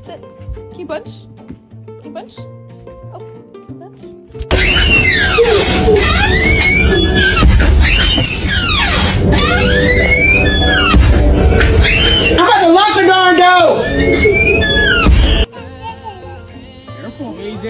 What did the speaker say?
Sit. Can you bunch? Can you bunch? Oh, can you bunch? I'm about to lock the darn door! Careful, AJ.